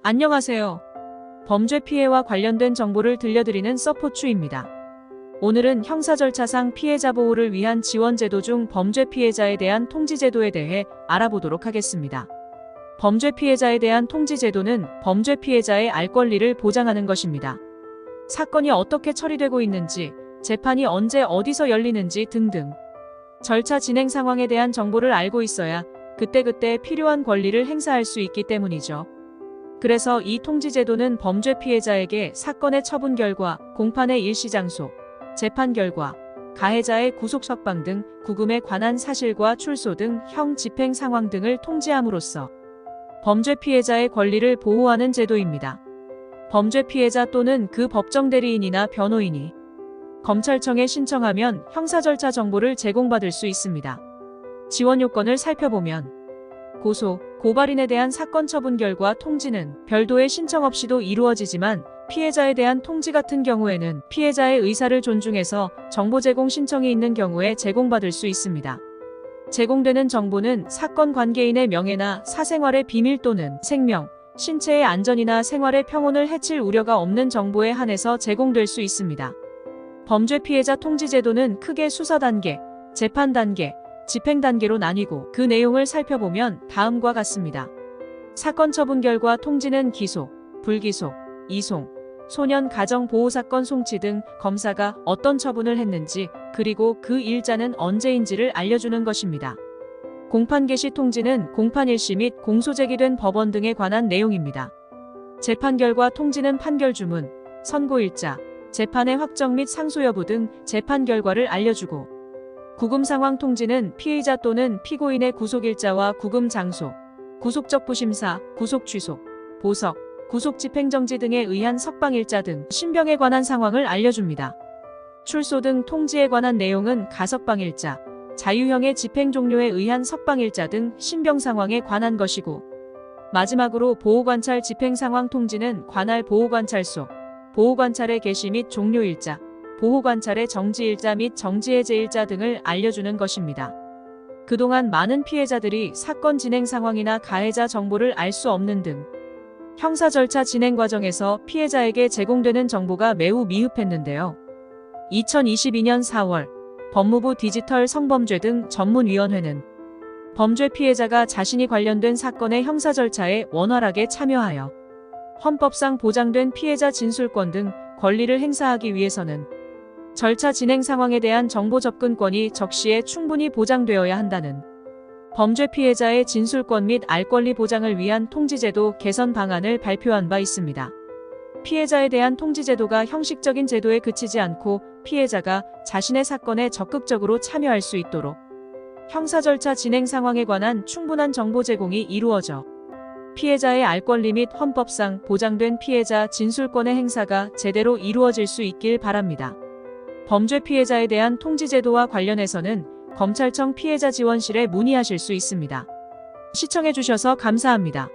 안녕하세요. 범죄 피해와 관련된 정보를 들려드리는 서포추입니다. 오늘은 형사절차상 피해자 보호를 위한 지원제도 중 범죄 피해자에 대한 통지제도에 대해 알아보도록 하겠습니다. 범죄 피해자에 대한 통지제도는 범죄 피해자의 알 권리를 보장하는 것입니다. 사건이 어떻게 처리되고 있는지, 재판이 언제 어디서 열리는지 등등 절차 진행 상황에 대한 정보를 알고 있어야 그때그때 필요한 권리를 행사할 수 있기 때문이죠. 그래서 이 통지제도는 범죄 피해자에게 사건의 처분 결과, 공판의 일시 장소, 재판 결과, 가해자의 구속 석방 등 구금에 관한 사실과 출소 등 형 집행 상황 등을 통지함으로써 범죄 피해자의 권리를 보호하는 제도입니다. 범죄 피해자 또는 그 법정 대리인이나 변호인이 검찰청에 신청하면 형사절차 정보를 제공받을 수 있습니다. 지원 요건을 살펴보면 고소, 고발인에 대한 사건 처분 결과 통지는 별도의 신청 없이도 이루어지지만 피해자에 대한 통지 같은 경우에는 피해자의 의사를 존중해서 정보 제공 신청이 있는 경우에 제공받을 수 있습니다. 제공되는 정보는 사건 관계인의 명예나 사생활의 비밀 또는 생명, 신체의 안전이나 생활의 평온을 해칠 우려가 없는 정보에 한해서 제공될 수 있습니다. 범죄 피해자 통지 제도는 크게 수사 단계, 재판 단계, 집행 단계로 나뉘고 그 내용을 살펴보면 다음과 같습니다. 사건 처분 결과 통지는 기소, 불기소, 이송, 소년 가정 보호 사건 송치 등 검사가 어떤 처분을 했는지 그리고 그 일자는 언제인지를 알려주는 것입니다. 공판 개시 통지는 공판 일시 및 공소 제기된 법원 등에 관한 내용입니다. 재판 결과 통지는 판결 주문, 선고 일자, 재판의 확정 및 상소 여부 등 재판 결과를 알려주고 구금 상황 통지는 피의자 또는 피고인의 구속일자와 구금 장소, 구속적 부심사, 구속 취소, 보석, 구속 집행정지 등에 의한 석방일자 등 신병에 관한 상황을 알려줍니다. 출소 등 통지에 관한 내용은 가석방일자, 자유형의 집행 종료에 의한 석방일자 등 신병 상황에 관한 것이고 마지막으로 보호관찰 집행 상황 통지는 관할 보호관찰소, 보호관찰의 개시 및 종료일자, 보호관찰의 정지일자 및 정지해제일자 등을 알려주는 것입니다. 그동안 많은 피해자들이 사건 진행 상황이나 가해자 정보를 알 수 없는 등 형사 절차 진행 과정에서 피해자에게 제공되는 정보가 매우 미흡했는데요. 2022년 4월 법무부 디지털 성범죄 등 전문위원회는 범죄 피해자가 자신이 관련된 사건의 형사 절차에 원활하게 참여하여 헌법상 보장된 피해자 진술권 등 권리를 행사하기 위해서는 절차 진행 상황에 대한 정보 접근권이 적시에 충분히 보장되어야 한다는 범죄 피해자의 진술권 및 알 권리 보장을 위한 통지제도 개선 방안을 발표한 바 있습니다. 피해자에 대한 통지제도가 형식적인 제도에 그치지 않고 피해자가 자신의 사건에 적극적으로 참여할 수 있도록 형사 절차 진행 상황에 관한 충분한 정보 제공이 이루어져 피해자의 알 권리 및 헌법상 보장된 피해자 진술권의 행사가 제대로 이루어질 수 있길 바랍니다. 범죄 피해자에 대한 통지제도와 관련해서는 검찰청 피해자 지원실에 문의하실 수 있습니다. 시청해주셔서 감사합니다.